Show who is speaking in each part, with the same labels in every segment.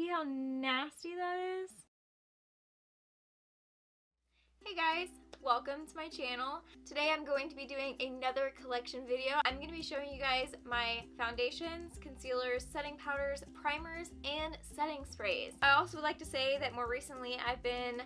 Speaker 1: see how nasty that is? Hey guys, welcome to my channel. Today I'm going to be doing another collection video. I'm going to be showing you guys my foundations, concealers, setting powders, primers, and setting sprays. I also would like to say that more recently I've been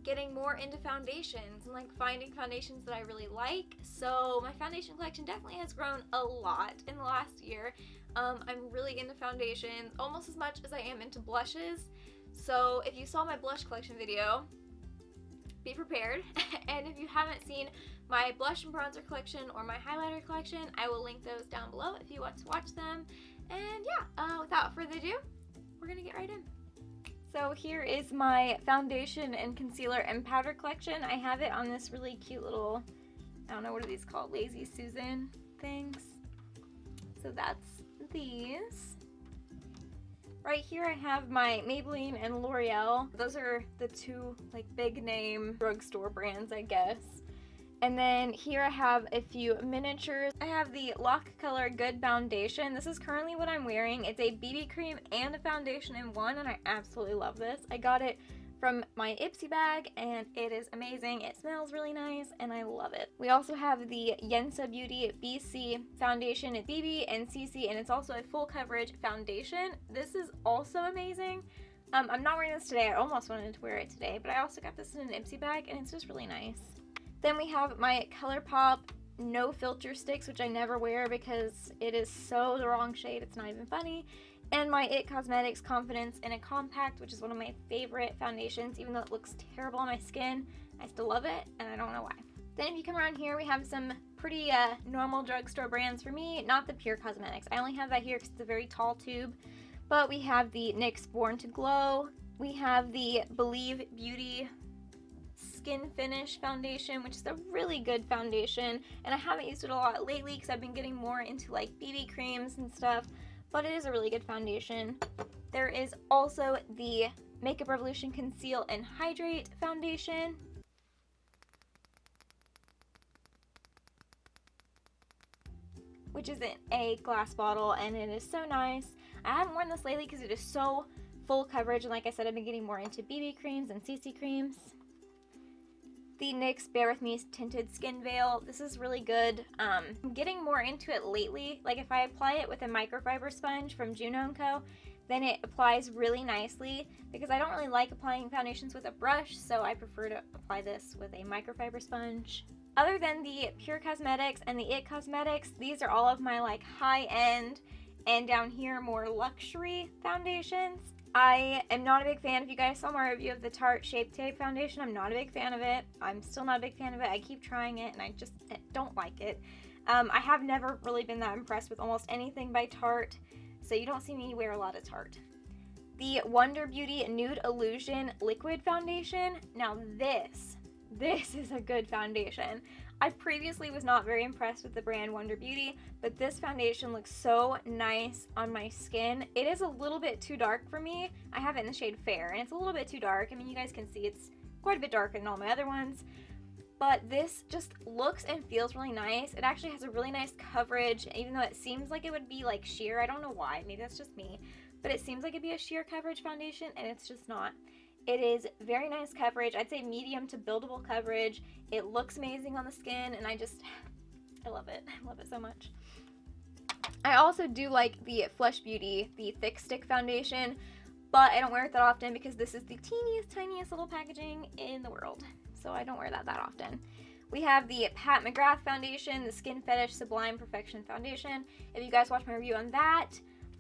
Speaker 1: getting more into foundations and like finding foundations that I really like. So my foundation collection definitely has grown a lot in the last year. I'm really into foundations almost as much as I am into blushes. So if you saw my blush collection video, be prepared. And if you haven't seen my blush and bronzer collection or my highlighter collection, I will link those down below if you want to watch them. And yeah, without further ado, we're gonna get right in. So here is my foundation and concealer and powder collection. I have it on this really cute little, I don't know, what are these called? Lazy Susan things. So that's these. Right here I have my Maybelline and L'Oreal. Those are the two like big name drugstore brands, I guess. And then here I have a few miniatures. I have the Lock Color Good Foundation. This is currently what I'm wearing. It's a BB cream and a foundation in one, and I absolutely love this. I got it from my Ipsy bag, and it is amazing. It smells really nice, and I love it. We also have the Yensa Beauty BC Foundation. It's BB and CC, and it's also a full coverage foundation. This is also amazing. I'm not wearing this today. I almost wanted to wear it today, but I also got this in an Ipsy bag, and it's just really nice. Then we have my ColourPop No Filter Sticks, which I never wear because it is so the wrong shade, it's not even funny. And my IT Cosmetics Confidence in a Compact, which is one of my favorite foundations. Even though it looks terrible on my skin, I still love it, and I don't know why. Then if you come around here, we have some pretty normal drugstore brands for me, not the Pure Cosmetics. I only have that here because it's a very tall tube. But we have the NYX Born to Glow. We have the Believe Beauty Skin Finish Foundation, which is a really good foundation, and I haven't used it a lot lately because I've been getting more into like BB creams and stuff, but it is a really good foundation. There is also the Makeup Revolution Conceal and Hydrate Foundation. Which is in a glass bottle, and it is so nice. I haven't worn this lately because it is so full coverage, and like I said, I've been getting more into BB creams and CC creams. The NYX Bare With Me Tinted Skin Veil. This is really good. I'm getting more into it lately. Like if I apply it with a microfiber sponge from Juno & Co, then it applies really nicely because I don't really like applying foundations with a brush, so I prefer to apply this with a microfiber sponge. Other than the Pure Cosmetics and the IT Cosmetics, these are all of my like high-end and down here more luxury foundations. I am not a big fan. If you guys saw my review of the Tarte Shape Tape foundation, I'm not a big fan of it. I'm still not a big fan of it. I keep trying it and I just don't like it. I have never really been that impressed with almost anything by Tarte, so you don't see me wear a lot of Tarte. The Wonder Beauty Nude Illusion Liquid Foundation. Now this is a good foundation. I previously was not very impressed with the brand Wonder Beauty, but this foundation looks so nice on my skin. It is a little bit too dark for me. I have it in the shade Fair, and it's a little bit too dark. I mean, you guys can see it's quite a bit darker than all my other ones, but this just looks and feels really nice. It actually has a really nice coverage, even though it seems like it would be like sheer. I don't know why, maybe that's just me, but it seems like it'd be a sheer coverage foundation, and it's just not. It is very nice coverage. I'd say medium to buildable coverage. It looks amazing on the skin, and I love it. I love it so much. I also do like the Flush Beauty, the Thick Stick Foundation, but I don't wear it that often because this is the teeniest, tiniest little packaging in the world, so I don't wear that often. We have the Pat McGrath Foundation, the Skin Fetish Sublime Perfection Foundation. If you guys watch my review on that,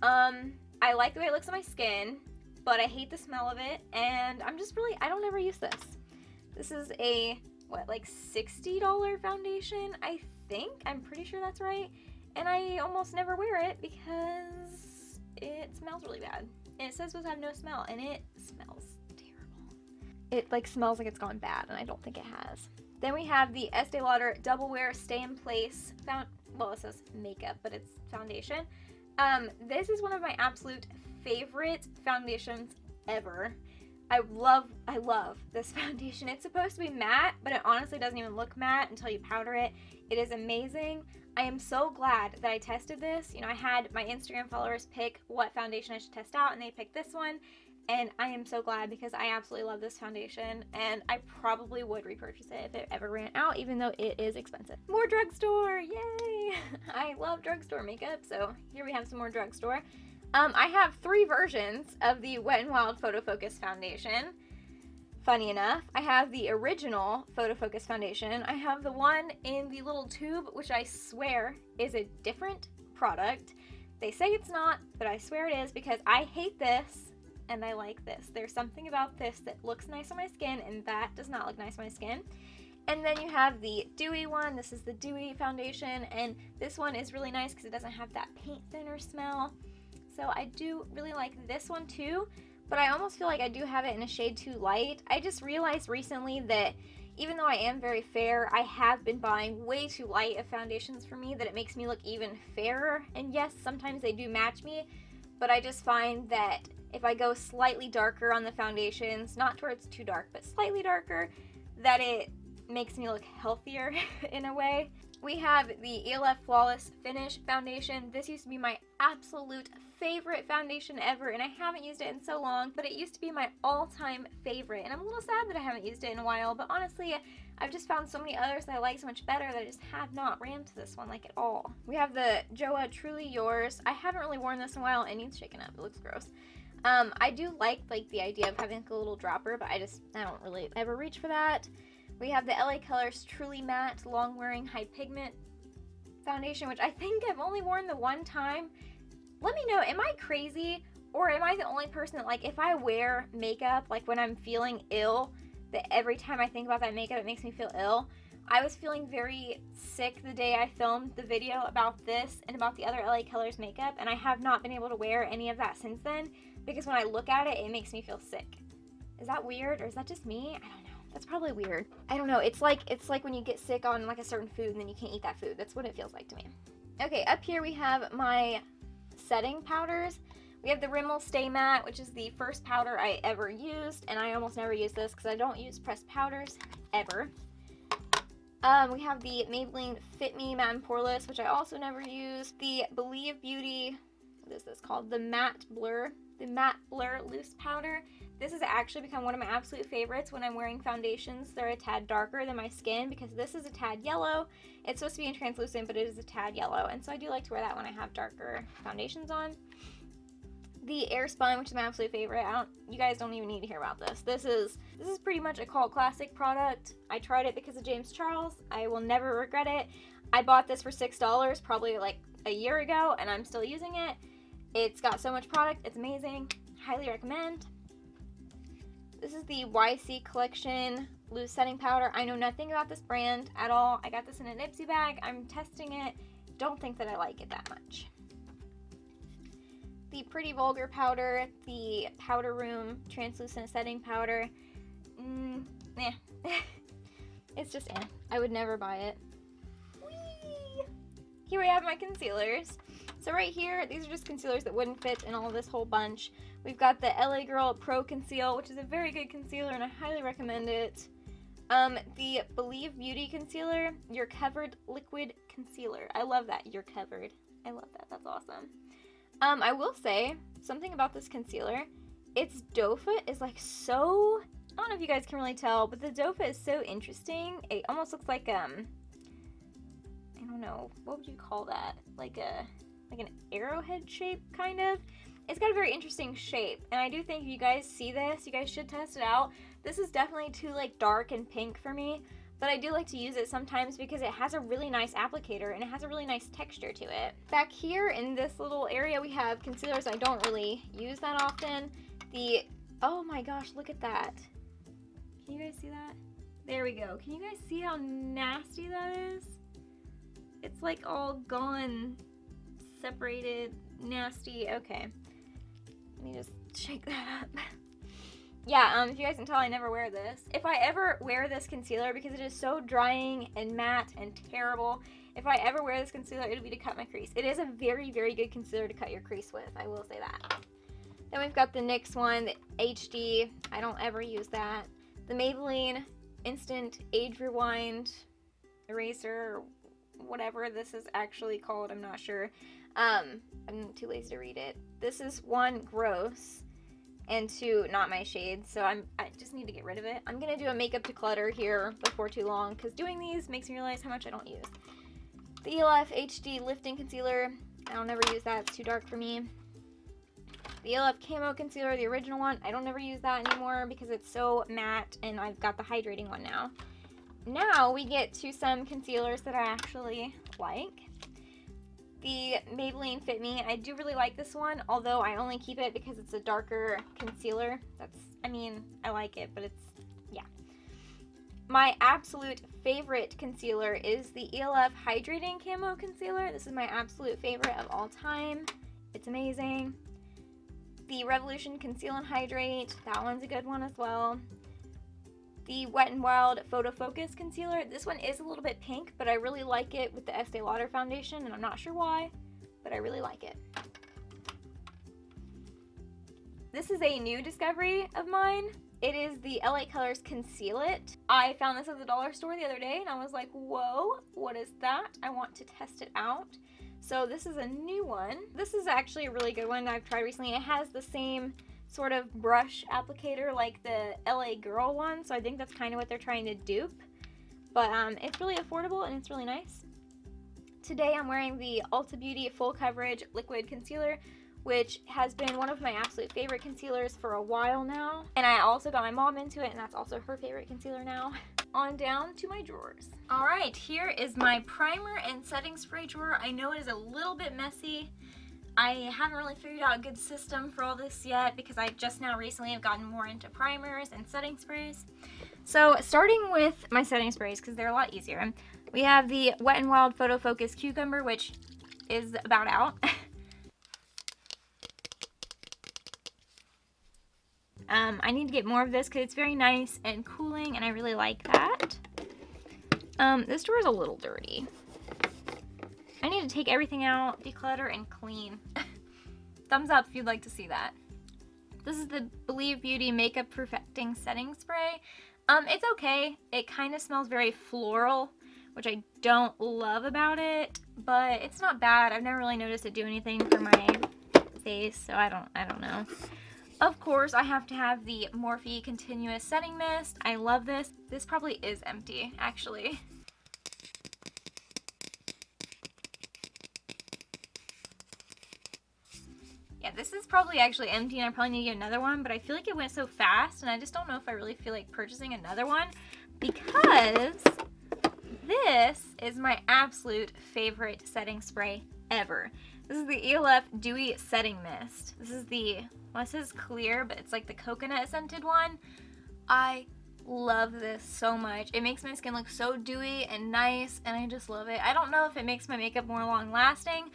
Speaker 1: I like the way it looks on my skin, but I hate the smell of it, and I don't ever use this. This is a, what, like $60 foundation, I think? I'm pretty sure that's right. And I almost never wear it because it smells really bad. And it says it's supposed to have no smell, and it smells terrible. It like smells like it's gone bad, and I don't think it has. Then we have the Estee Lauder Double Wear Stay in Place well, it says makeup, but it's foundation. This is one of my absolute favorite foundations ever. I love this foundation. It's supposed to be matte, but it honestly doesn't even look matte until you powder it. It is amazing. I am so glad that I tested this. You know, I had my Instagram followers pick what foundation I should test out, and they picked this one, And I am so glad because I absolutely love this foundation, and I probably would repurchase it if it ever ran out, even though it is expensive. More drugstore, yay! I love drugstore makeup, so here we have some more drugstore. I have 3 versions of the Wet n Wild Photo Focus foundation. Funny enough, I have the original Photo Focus foundation. I have the one in the little tube, which I swear is a different product. They say it's not, but I swear it is because I hate this and I like this. There's something about this that looks nice on my skin, and that does not look nice on my skin. And then you have the dewy one. This is the dewy foundation, and this one is really nice because it doesn't have that paint thinner smell. So I do really like this one too, but I almost feel like I do have it in a shade too light. I just realized recently that even though I am very fair, I have been buying way too light of foundations for me, that it makes me look even fairer. And yes, sometimes they do match me, but I just find that if I go slightly darker on the foundations, not to where it's too dark, but slightly darker, that it makes me look healthier in a way. We have the ELF Flawless Finish foundation. This used to be my absolute favorite foundation ever, and I haven't used it in so long, but it used to be my all-time favorite, and I'm a little sad that I haven't used it in a while, but honestly, I've just found so many others that I like so much better that I just have not ran to this one like at all. We have the Joa Truly Yours. I haven't really worn this in a while. It needs shaken up. It looks gross. I do like the idea of having a little dropper, but I don't really ever reach for that. We have the LA Colors Truly Matte Long Wearing High Pigment foundation, which I think I've only worn the one time. Let me know, am I crazy, or am I the only person that, like, if I wear makeup, like when I'm feeling ill, that every time I think about that makeup, it makes me feel ill? I was feeling very sick the day I filmed the video about this and about the other LA Colors makeup, and I have not been able to wear any of that since then, because when I look at it, it makes me feel sick. Is that weird, or is that just me? I don't know. That's probably weird. I don't know. It's like when you get sick on like a certain food and then you can't eat that food. That's what it feels like to me. Okay, up here we have my setting powders. We have the Rimmel Stay Matte, which is the first powder I ever used, and I almost never use this because I don't use pressed powders ever. We have the Maybelline Fit Me Matte and Poreless, which I also never use. The Believe Beauty, what is this called? The Matte Blur Loose Powder. This has actually become one of my absolute favorites when I'm wearing foundations. They're a tad darker than my skin because this is a tad yellow. It's supposed to be in translucent, but it is a tad yellow, and so I do like to wear that when I have darker foundations on. The Airspun, which is my absolute favorite. You guys don't even need to hear about this. This is pretty much a cult classic product. I tried it because of James Charles. I will never regret it. I bought this for $6 probably like a year ago, and I'm still using it. It's got so much product. It's amazing. Highly recommend. This is the YC Collection Loose Setting Powder. I know nothing about this brand at all. I got this in an Ipsy bag. I'm testing it. Don't think that I like it that much. The Pretty Vulgar Powder, the Powder Room Translucent Setting Powder. It's just I would never buy it. Whee! Here we have my concealers. So right here, these are just concealers that wouldn't fit in all of this whole bunch. We've got the LA Girl Pro Conceal, which is a very good concealer, and I highly recommend it. The Believe Beauty Concealer, You're Covered Liquid Concealer. I love that, You're Covered. I love that, that's awesome. I will say, something about this concealer, its doe foot is like so, I don't know if you guys can really tell, but the doe foot is so interesting. It almost looks like, I don't know, what would you call that? Like an arrowhead shape, kind of. It's got a very interesting shape, and I do think if you guys see this, you guys should test it out. This is definitely too like dark and pink for me, but I do like to use it sometimes because it has a really nice applicator and it has a really nice texture to it. Back here in this little area, we have concealers I don't really use that often. Oh my gosh, look at that. Can you guys see that? There we go. Can you guys see how nasty that is? It's like all gone, separated, nasty. Okay. Let me just shake that up. Yeah, if you guys can tell, I never wear this. If I ever wear this concealer, because it is so drying and matte and terrible, if I ever wear this concealer, it'll be to cut my crease. It is a very, very good concealer to cut your crease with, I will say that. Then we've got the NYX one, the HD. I don't ever use that. The Maybelline Instant Age Rewind Eraser, or whatever this is actually called, I'm not sure. I'm too lazy to read it. This is one gross. and to not my shades, so I just need to get rid of it. I'm gonna do a makeup declutter here before too long, because doing these makes me realize how much I don't use. The ELF HD Lifting Concealer, I don't ever use that, it's too dark for me. The ELF Camo Concealer, the original one, I don't ever use that anymore because it's so matte, and I've got the hydrating one now. Now we get to some concealers that I actually like. The Maybelline Fit Me, I do really like this one, although I only keep it because it's a darker concealer. I like it, but it's, yeah. My absolute favorite concealer is the ELF Hydrating Camo Concealer. This is my absolute favorite of all time. It's amazing. The Revolution Conceal and Hydrate, that one's a good one as well. The Wet n Wild Photo Focus Concealer. This one is a little bit pink, but I really like it with the Estee Lauder foundation, and I'm not sure why, but I really like it. This is a new discovery of mine. It is the LA Colors Conceal It. I found this at the dollar store the other day, and I was like, whoa, what is that? I want to test it out. So this is a new one. This is actually a really good one that I've tried recently. It has the same sort of brush applicator like the LA Girl one, so I think that's kind of what they're trying to dupe. But it's really affordable and it's really nice. Today I'm wearing the Ulta Beauty Full Coverage Liquid Concealer, which has been one of my absolute favorite concealers for a while now. And I also got my mom into it, and that's also her favorite concealer now. On down to my drawers. Alright, here is my primer and setting spray drawer. I know it is a little bit messy. I haven't really figured out a good system for all this yet because I just now recently have gotten more into primers and setting sprays. So starting with my setting sprays, because they're a lot easier, we have the Wet n Wild Photo Focus Cucumber, which is about out. I need to get more of this because it's very nice and cooling, and I really like that. This drawer is a little dirty. I need to take everything out, declutter, and clean. Thumbs up if you'd like to see that. This is the Believe Beauty Makeup Perfecting Setting Spray. It's okay. It kind of smells very floral, which I don't love about it, but it's not bad. I've never really noticed it do anything for my face, so I don't know. Of course, I have to have the Morphe Continuous Setting Mist. I love this. This probably is empty, actually. Yeah, this is probably actually empty, and I probably need to get another one, but I feel like it went so fast, and I just don't know if I really feel like purchasing another one, because this is my absolute favorite setting spray ever. This is the ELF Dewy Setting Mist. This is the, well, it says clear, but it's like the coconut scented one. I love this so much. It makes my skin look so dewy and nice, and I just love it. I don't know if it makes my makeup more long lasting,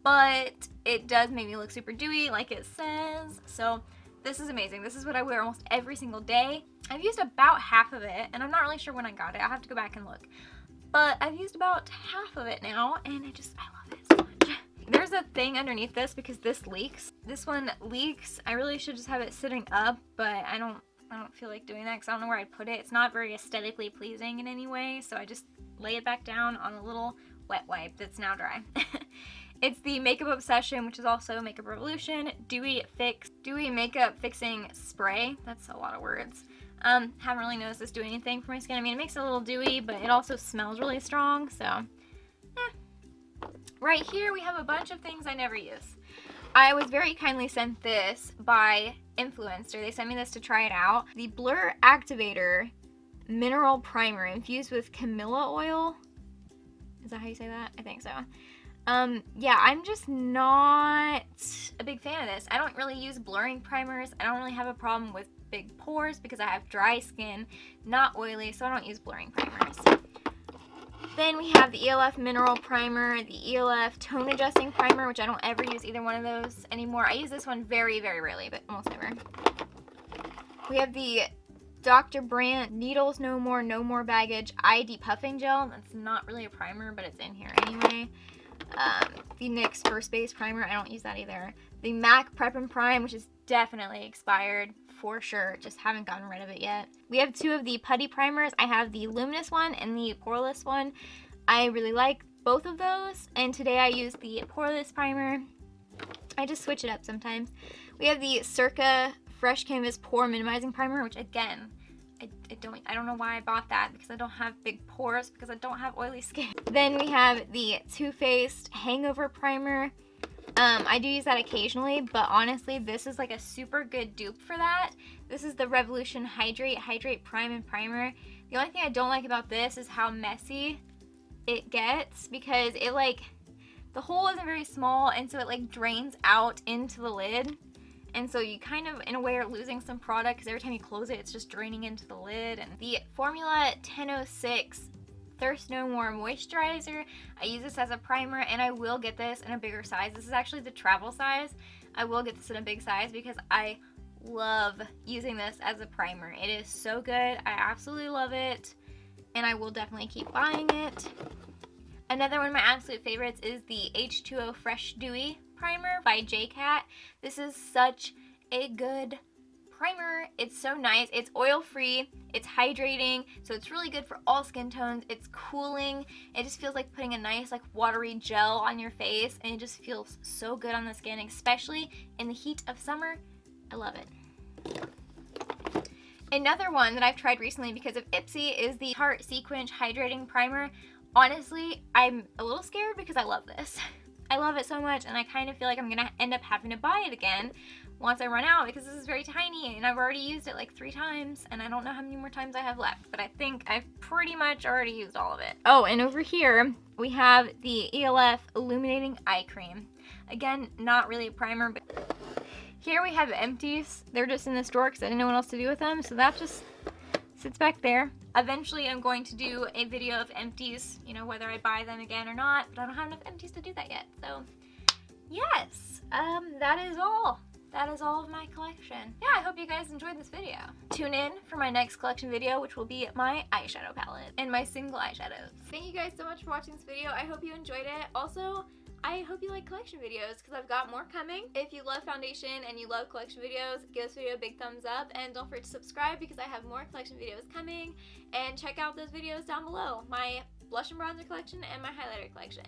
Speaker 1: but it does make me look super dewy like it says. So this is amazing. This is what I wear almost every single day. I've used about half of it, and I'm not really sure when I got it. I'll have to go back and look. But I've used about half of it now, and I love it so much. There's a thing underneath this because this leaks. This one leaks. I really should just have it sitting up, but I don't feel like doing that because I don't know where I'd put it. It's not very aesthetically pleasing in any way, so I just lay it back down on a little wet wipe that's now dry. It's the Makeup Obsession, which is also Makeup Revolution Dewy Makeup Fixing Spray. That's a lot of words. Haven't really noticed this do anything for my skin. I mean, it makes it a little dewy, but it also smells really strong, so Right here we have a bunch of things I never use. I was very kindly sent this by Influencer. They sent me this to try it out. The Blur Activator Mineral Primer infused with Camilla oil. Is that how you say that? I think so. Yeah, I'm just not a big fan of this. I don't really use blurring primers. I don't really have a problem with big pores because I have dry skin, not oily, so I don't use blurring primers. Then we have the ELF Mineral Primer, the ELF Tone Adjusting Primer, which I don't ever use either one of those anymore. I use this one very, very rarely, but almost never. We have the Dr. Brandt Needles No More, No More Baggage Eye Depuffing Gel. That's not really a primer, but it's in here anyway. The NYX First Base Primer, I don't use that either. The MAC Prep and Prime, which is definitely expired for sure, just haven't gotten rid of it yet. We have two of the putty primers. I have the luminous one and the poreless one. I really like both of those, and today I used the poreless primer. I just switch it up sometimes. We have the Circa Fresh Canvas Pore Minimizing Primer, which again, I don't know why I bought that, because I don't have big pores, because I don't have oily skin. Then we have the Too Faced Hangover Primer. I do use that occasionally, but honestly, this is like a super good dupe for that. This is the Revolution Hydrate Prime and Primer. The only thing I don't like about this is how messy it gets, because it like, the hole isn't very small, and so it like drains out into the lid. And so you kind of, in a way, are losing some product, because every time you close it, it's just draining into the lid. And the Formula 1006 Thirst No More Moisturizer, I use this as a primer, and I will get this in a bigger size. This is actually the travel size. I will get this in a big size because I love using this as a primer. It is so good. I absolutely love it, and I will definitely keep buying it. Another one of my absolute favorites is the H2O Fresh Dewy Primer by JCat. This is such a good primer. It's so nice. It's oil free, it's hydrating, so it's really good for all skin tones. It's cooling. It just feels like putting a nice like watery gel on your face, and it just feels so good on the skin, especially in the heat of summer. I love it. Another one that I've tried recently because of Ipsy is the Tarte Sequence Hydrating Primer. Honestly, I'm a little scared because I love this. I love it so much, and I kind of feel like I'm gonna end up having to buy it again once I run out, because this is very tiny and I've already used it like 3 times, and I don't know how many more times I have left, but I think I've pretty much already used all of it. Oh, and over here we have the ELF Illuminating Eye Cream. Again, not really a primer, but here we have empties. They're just in this drawer because I didn't know what else to do with them, so that just sits back there. Eventually I'm going to do a video of empties, you know, whether I buy them again or not, but I don't have enough empties to do that yet. So yes, that is all. That is all of my collection. Yeah, I hope you guys enjoyed this video. Tune in for my next collection video, which will be my eyeshadow palette and my single eyeshadows. Thank you guys so much for watching this video. I hope you enjoyed it. Also, I hope you like collection videos, because I've got more coming. If you love foundation and you love collection videos, give this video a big thumbs up, and don't forget to subscribe because I have more collection videos coming. And check out those videos down below, my blush and bronzer collection and my highlighter collection.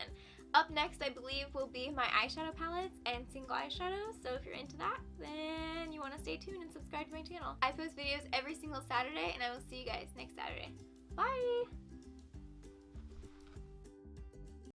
Speaker 1: Up next, I believe, will be my eyeshadow palettes and single eyeshadows, so if you're into that, then you want to stay tuned and subscribe to my channel. I post videos every single Saturday, and I will see you guys next Saturday. Bye!